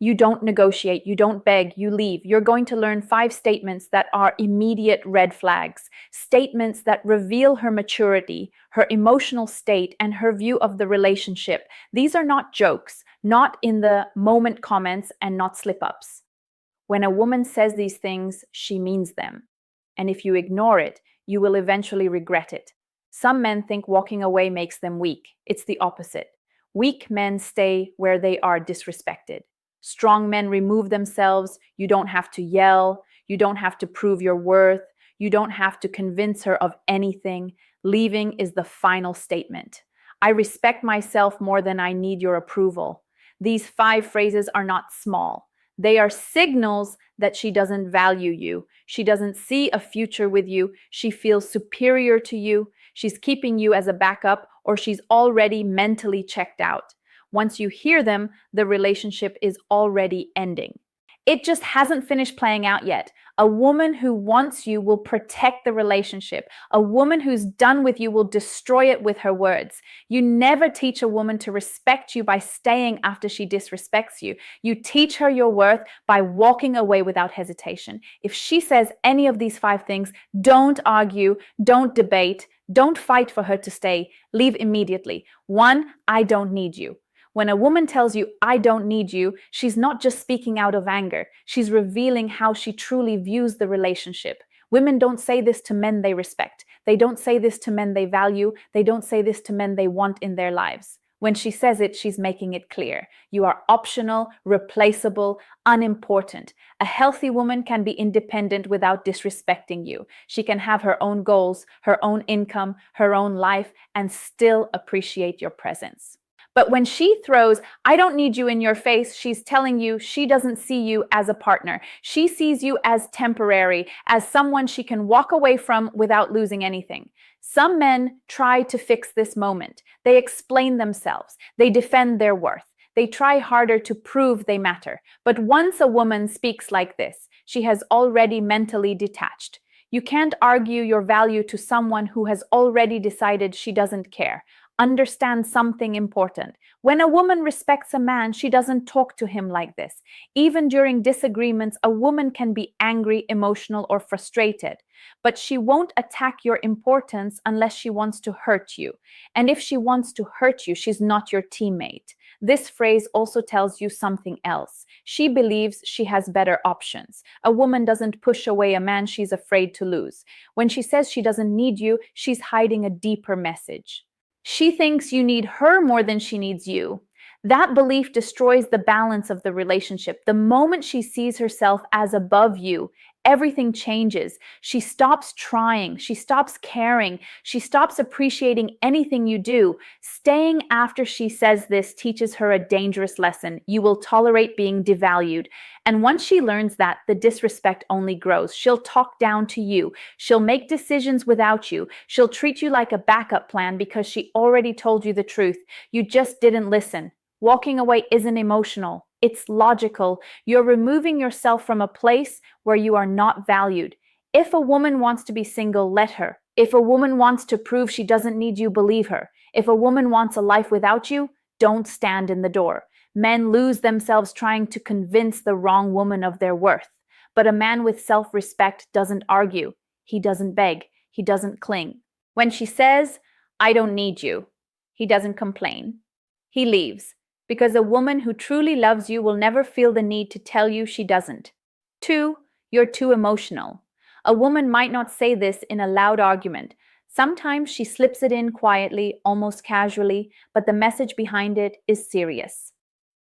You don't negotiate, you don't beg, you leave. You're going to learn 5 statements that are immediate red flags, statements that reveal her maturity, her emotional state, and her view of the relationship. These are not jokes, not in the moment comments, and not slip ups. When a woman says these things, she means them. And if you ignore it, you will eventually regret it. Some men think walking away makes them weak. It's the opposite. Weak men stay where they are disrespected. Strong men remove themselves. You don't have to yell. You don't have to prove your worth. You don't have to convince her of anything. Leaving is the final statement. I respect myself more than I need your approval. These 5 phrases are not small. They are signals that she doesn't value you. She doesn't see a future with you. She feels superior to you. She's keeping you as a backup, or she's already mentally checked out. Once you hear them, the relationship is already ending. It just hasn't finished playing out yet. A woman who wants you will protect the relationship. A woman who's done with you will destroy it with her words. You never teach a woman to respect you by staying after she disrespects you. You teach her your worth by walking away without hesitation. If she says any of these 5 things, don't argue, don't debate, don't fight for her to stay. Leave immediately. 1, I don't need you. When a woman tells you, I don't need you, she's not just speaking out of anger. She's revealing how she truly views the relationship. Women don't say this to men they respect. They don't say this to men they value. They don't say this to men they want in their lives. When she says it, she's making it clear. You are optional, replaceable, unimportant. A healthy woman can be independent without disrespecting you. She can have her own goals, her own income, her own life, and still appreciate your presence. But when she throws, I don't need you in your face, she's telling you she doesn't see you as a partner. She sees you as temporary, as someone she can walk away from without losing anything. Some men try to fix this moment. They explain themselves. They defend their worth. They try harder to prove they matter. But once a woman speaks like this, she has already mentally detached. You can't argue your value to someone who has already decided she doesn't care. Understand something important. When a woman respects a man, she doesn't talk to him like this. Even during disagreements, a woman can be angry, emotional, or frustrated. But she won't attack your importance unless she wants to hurt you. And if she wants to hurt you, she's not your teammate. This phrase also tells you something else. She believes she has better options. A woman doesn't push away a man she's afraid to lose. When she says she doesn't need you, she's hiding a deeper message. She thinks you need her more than she needs you. That belief destroys the balance of the relationship. The moment she sees herself as above you, everything changes. She stops trying. She stops caring. She stops appreciating anything you do. Staying after she says this teaches her a dangerous lesson. You will tolerate being devalued. And once she learns that, the disrespect only grows. She'll talk down to you. She'll make decisions without you. She'll treat you like a backup plan because she already told you the truth. You just didn't listen. Walking away isn't emotional. It's logical. You're removing yourself from a place where you are not valued. If a woman wants to be single, let her. If a woman wants to prove she doesn't need you, believe her. If a woman wants a life without you, don't stand in the door. Men lose themselves trying to convince the wrong woman of their worth. But a man with self-respect doesn't argue. He doesn't beg. He doesn't cling. When she says, I don't need you, he doesn't complain. He leaves. Because a woman who truly loves you will never feel the need to tell you she doesn't. 2, you're too emotional. A woman might not say this in a loud argument. Sometimes she slips it in quietly, almost casually, but the message behind it is serious.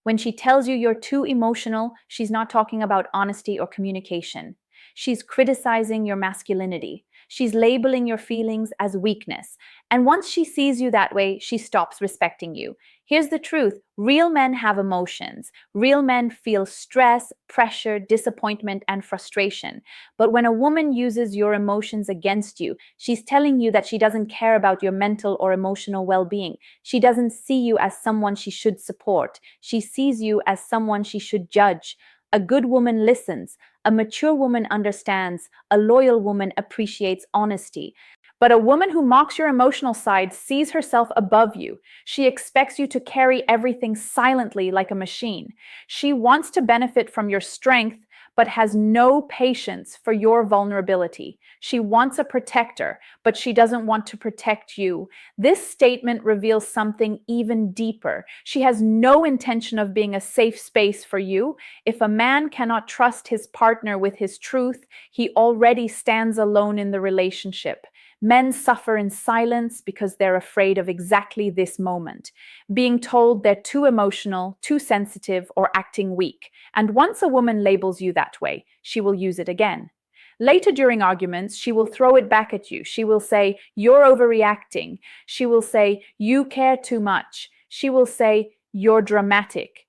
When she tells you you're too emotional, she's not talking about honesty or communication. She's criticizing your masculinity. She's labeling your feelings as weakness. And once she sees you that way, she stops respecting you. Here's the truth. Real men have emotions. Real men feel stress, pressure, disappointment, and frustration. But when a woman uses your emotions against you, she's telling you that she doesn't care about your mental or emotional well-being. She doesn't see you as someone she should support. She sees you as someone she should judge. A good woman listens. A mature woman understands. A loyal woman appreciates honesty. But a woman who mocks your emotional side sees herself above you. She expects you to carry everything silently like a machine. She wants to benefit from your strength, but has no patience for your vulnerability. She wants a protector, but she doesn't want to protect you. This statement reveals something even deeper. She has no intention of being a safe space for you. If a man cannot trust his partner with his truth, he already stands alone in the relationship. Men suffer in silence because they're afraid of exactly this moment, being told they're too emotional, too sensitive, or acting weak. And once a woman labels you that way, she will use it again. Later during arguments, she will throw it back at you. She will say, "You're overreacting." She will say, "You care too much." She will say, "You're dramatic."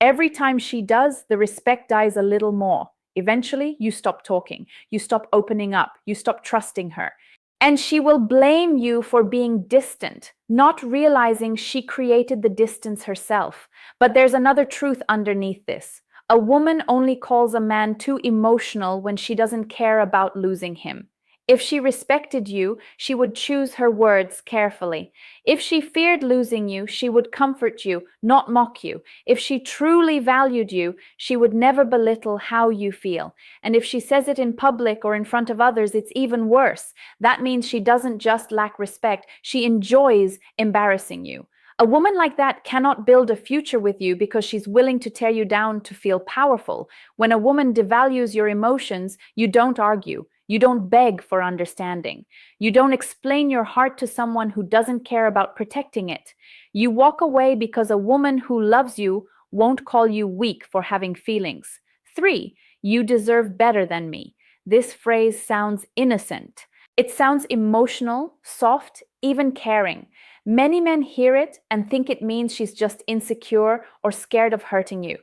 Every time she does, the respect dies a little more. Eventually, you stop talking. You stop opening up. You stop trusting her. And she will blame you for being distant, not realizing she created the distance herself. But there's another truth underneath this. A woman only calls a man too emotional when she doesn't care about losing him. If she respected you, she would choose her words carefully. If she feared losing you, she would comfort you, not mock you. If she truly valued you, she would never belittle how you feel. And if she says it in public or in front of others, it's even worse. That means she doesn't just lack respect, she enjoys embarrassing you. A woman like that cannot build a future with you because she's willing to tear you down to feel powerful. When a woman devalues your emotions, you don't argue. You don't beg for understanding. You don't explain your heart to someone who doesn't care about protecting it. You walk away because a woman who loves you won't call you weak for having feelings. 3. You deserve better than me. This phrase sounds innocent. It sounds emotional, soft, even caring. Many men hear it and think it means she's just insecure or scared of hurting you.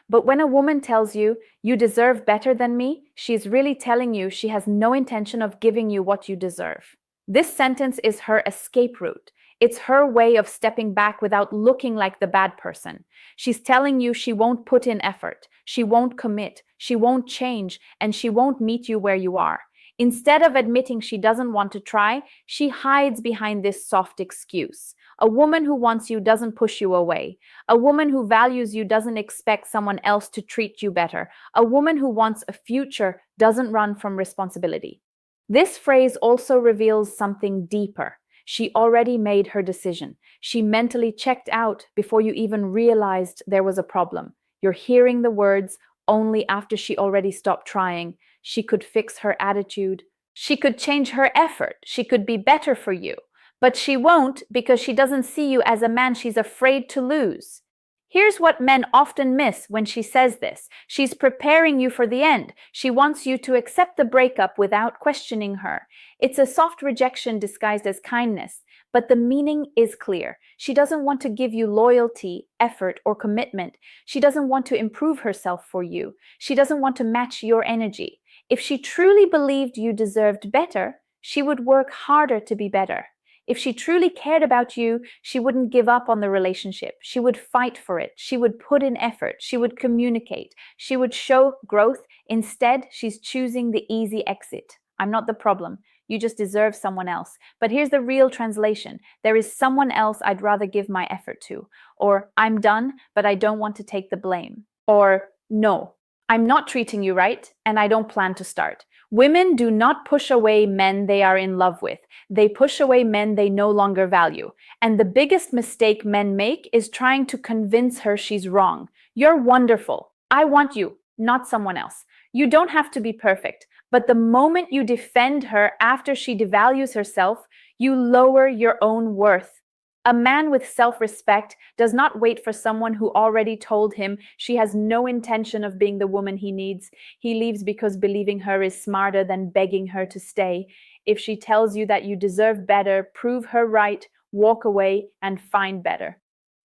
But when a woman tells you, "You deserve better than me," she's really telling you she has no intention of giving you what you deserve. This sentence is her escape route. It's her way of stepping back without looking like the bad person. She's telling you she won't put in effort, she won't commit, she won't change, and she won't meet you where you are. Instead of admitting she doesn't want to try, she hides behind this soft excuse. A woman who wants you doesn't push you away. A woman who values you doesn't expect someone else to treat you better. A woman who wants a future doesn't run from responsibility. This phrase also reveals something deeper. She already made her decision. She mentally checked out before you even realized there was a problem. You're hearing the words only after she already stopped trying. She could fix her attitude. She could change her effort. She could be better for you. But she won't because she doesn't see you as a man she's afraid to lose. Here's what men often miss when she says this. She's preparing you for the end. She wants you to accept the breakup without questioning her. It's a soft rejection disguised as kindness, but the meaning is clear. She doesn't want to give you loyalty, effort, or commitment. She doesn't want to improve herself for you. She doesn't want to match your energy. If she truly believed you deserved better, she would work harder to be better. If she truly cared about you, she wouldn't give up on the relationship. She would fight for it. She would put in effort. She would communicate. She would show growth. Instead, she's choosing the easy exit. "I'm not the problem. You just deserve someone else." But here's the real translation. "There is someone else I'd rather give my effort to." Or, "I'm done, but I don't want to take the blame." Or, "No, I'm not treating you right, and I don't plan to start." Women do not push away men they are in love with. They push away men they no longer value. And the biggest mistake men make is trying to convince her she's wrong. "You're wonderful. I want you, not someone else. You don't have to be perfect." But the moment you defend her after she devalues herself, you lower your own worth. A man with self-respect does not wait for someone who already told him she has no intention of being the woman he needs. He leaves because believing her is smarter than begging her to stay. If she tells you that you deserve better, prove her right, walk away, and find better.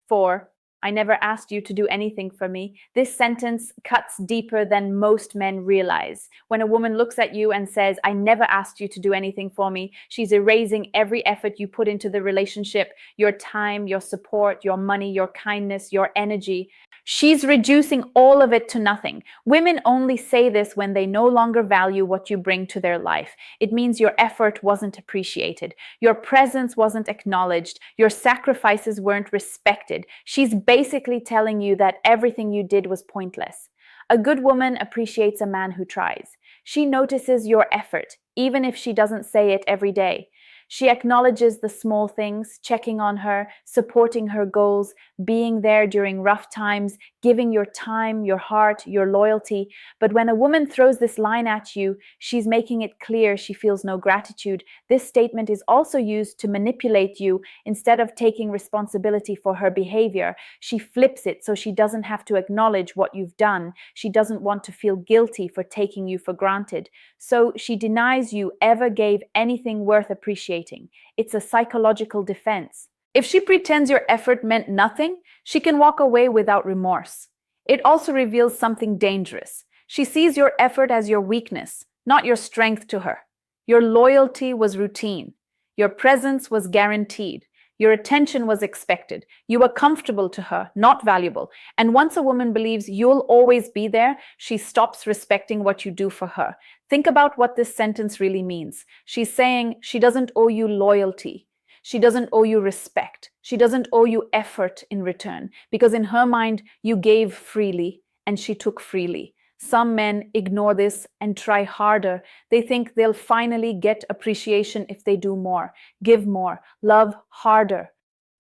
4. I never asked you to do anything for me. This sentence cuts deeper than most men realize. When a woman looks at you and says, I never asked you to do anything for me, she's erasing every effort you put into the relationship, your time, your support, your money, your kindness, your energy. She's reducing all of it to nothing. Women only say this when they no longer value what you bring to their life. It means your effort wasn't appreciated. Your presence wasn't acknowledged. Your sacrifices weren't respected. She's basically telling you that everything you did was pointless. A good woman appreciates a man who tries. She notices your effort, even if she doesn't say it every day. She acknowledges the small things, checking on her, supporting her goals, being there during rough times, giving your time, your heart, your loyalty. But when a woman throws this line at you, she's making it clear she feels no gratitude. This statement is also used to manipulate you. Instead of taking responsibility for her behavior, she flips it so she doesn't have to acknowledge what you've done. She doesn't want to feel guilty for taking you for granted. So she denies you ever gave anything worth appreciating. It's a psychological defense. If she pretends your effort meant nothing, she can walk away without remorse. It also reveals something dangerous. She sees your effort as your weakness, not your strength to her. Your loyalty was routine. Your presence was guaranteed. Your attention was expected. You were comfortable to her, not valuable. And once a woman believes you'll always be there, she stops respecting what you do for her. Think about what this sentence really means. She's saying she doesn't owe you loyalty. She doesn't owe you respect. She doesn't owe you effort in return, because in her mind, you gave freely and she took freely. Some men ignore this and try harder. They think they'll finally get appreciation if they do more, give more, love harder.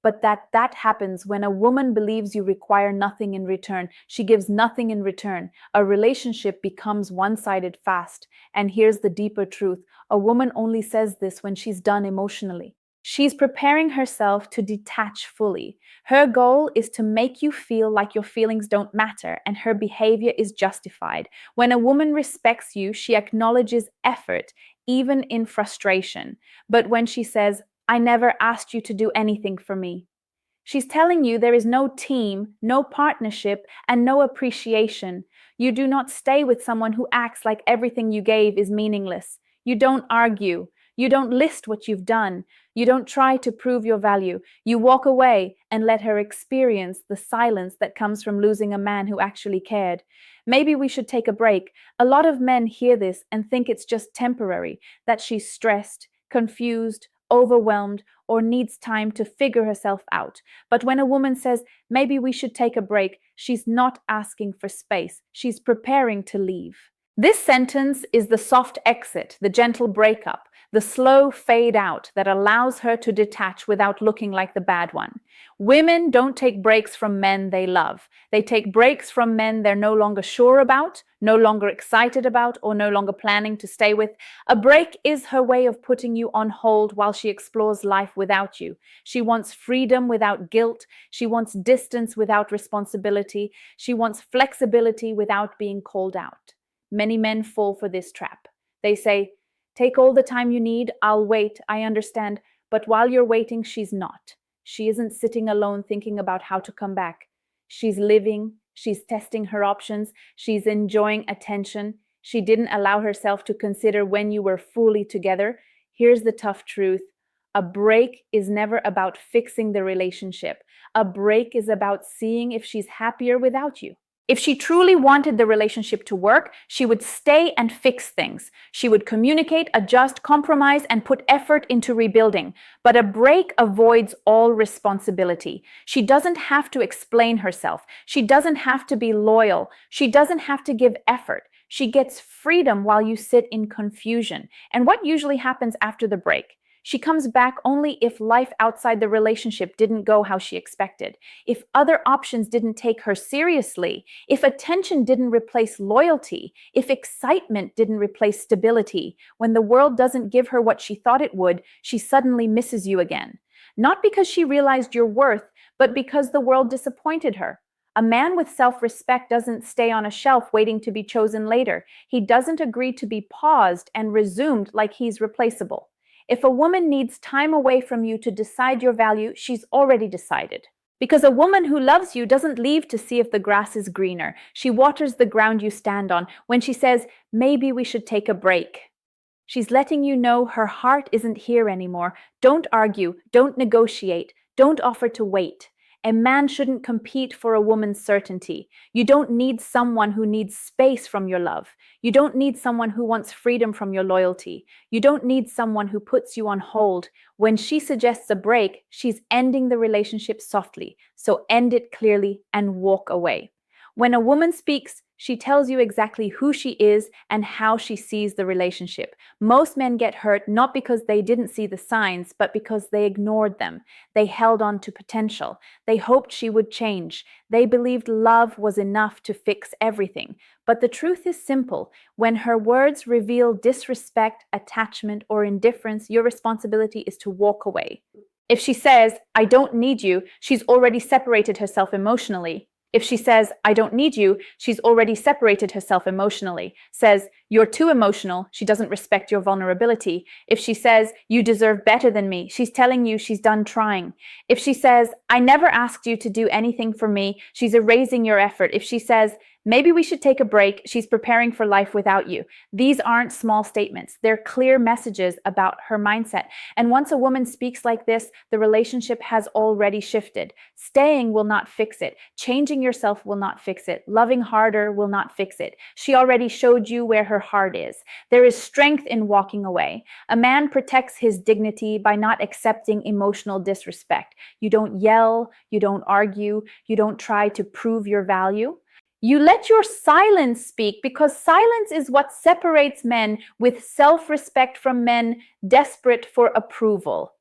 But that happens when a woman believes you require nothing in return. She gives nothing in return. A relationship becomes one-sided fast. And here's the deeper truth. A woman only says this when she's done emotionally. She's preparing herself to detach fully. Her goal is to make you feel like your feelings don't matter and her behavior is justified. When a woman respects you, she acknowledges effort, even in frustration. But when she says, I never asked you to do anything for me, she's telling you there is no team, no partnership, and no appreciation. You do not stay with someone who acts like everything you gave is meaningless. You don't argue. You don't list what you've done. You don't try to prove your value. You walk away and let her experience the silence that comes from losing a man who actually cared. Maybe we should take a break. A lot of men hear this and think it's just temporary, that she's stressed, confused, overwhelmed, or needs time to figure herself out. But when a woman says, maybe we should take a break, she's not asking for space. She's preparing to leave. This sentence is the soft exit, the gentle breakup, the slow fade out that allows her to detach without looking like the bad one. Women don't take breaks from men they love. They take breaks from men they're no longer sure about, no longer excited about, or no longer planning to stay with. A break is her way of putting you on hold while she explores life without you. She wants freedom without guilt. She wants distance without responsibility. She wants flexibility without being called out. Many men fall for this trap. They say, take all the time you need, I'll wait, I understand. But while you're waiting, she's not. She isn't sitting alone thinking about how to come back. She's living, she's testing her options, she's enjoying attention. She didn't allow herself to consider when you were fully together. Here's the tough truth. A break is never about fixing the relationship. A break is about seeing if she's happier without you. If she truly wanted the relationship to work, she would stay and fix things. She would communicate, adjust, compromise, and put effort into rebuilding. But a break avoids all responsibility. She doesn't have to explain herself. She doesn't have to be loyal. She doesn't have to give effort. She gets freedom while you sit in confusion. And what usually happens after the break? She comes back only if life outside the relationship didn't go how she expected, if other options didn't take her seriously, if attention didn't replace loyalty, if excitement didn't replace stability. When the world doesn't give her what she thought it would, she suddenly misses you again. Not because she realized your worth, but because the world disappointed her. A man with self-respect doesn't stay on a shelf waiting to be chosen later. He doesn't agree to be paused and resumed like he's replaceable. If a woman needs time away from you to decide your value, she's already decided. Because a woman who loves you doesn't leave to see if the grass is greener. She waters the ground you stand on. When she says, maybe we should take a break, she's letting you know her heart isn't here anymore. Don't argue, don't negotiate, don't offer to wait. A man shouldn't compete for a woman's certainty. You don't need someone who needs space from your love. You don't need someone who wants freedom from your loyalty. You don't need someone who puts you on hold. When she suggests a break, she's ending the relationship softly. So end it clearly and walk away. When a woman speaks, she tells you exactly who she is and how she sees the relationship. Most men get hurt not because they didn't see the signs, but because they ignored them. They held on to potential. They hoped she would change. They believed love was enough to fix everything. But the truth is simple. When her words reveal disrespect, attachment, or indifference, your responsibility is to walk away. If she says, I don't need you, she's already separated herself emotionally. If she says, I don't need you, she's already separated herself emotionally. Says, you're too emotional, she doesn't respect your vulnerability. If she says, you deserve better than me, she's telling you she's done trying. If she says, I never asked you to do anything for me, she's erasing your effort. If she says, maybe we should take a break, she's preparing for life without you. These aren't small statements. They're clear messages about her mindset. And once a woman speaks like this, the relationship has already shifted. Staying will not fix it. Changing yourself will not fix it. Loving harder will not fix it. She already showed you where her heart is. There is strength in walking away. A man protects his dignity by not accepting emotional disrespect. You don't yell, you don't argue, you don't try to prove your value. You let your silence speak, because silence is what separates men with self-respect from men desperate for approval.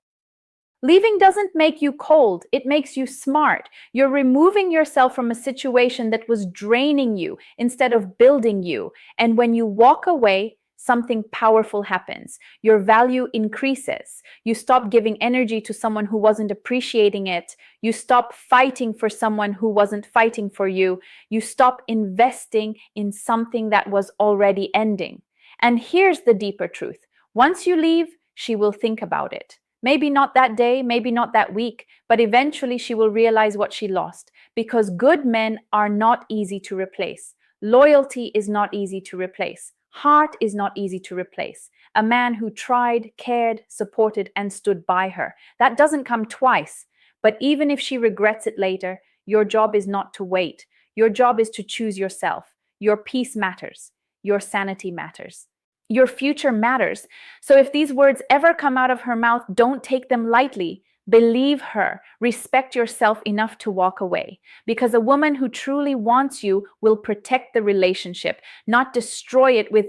Leaving doesn't make you cold, it makes you smart. You're removing yourself from a situation that was draining you instead of building you. And when you walk away, something powerful happens. Your value increases. You stop giving energy to someone who wasn't appreciating it. You stop fighting for someone who wasn't fighting for you. You stop investing in something that was already ending. And here's the deeper truth. Once you leave, she will think about it. Maybe not that day, maybe not that week, but eventually she will realize what she lost, because good men are not easy to replace. Loyalty is not easy to replace. Heart is not easy to replace. A man who tried, cared, supported, and stood by her. That doesn't come twice. But even if she regrets it later, your job is not to wait. Your job is to choose yourself. Your peace matters. Your sanity matters. Your future matters. So if these words ever come out of her mouth, don't take them lightly. Believe her. Respect yourself enough to walk away. Because a woman who truly wants you will protect the relationship, not destroy it with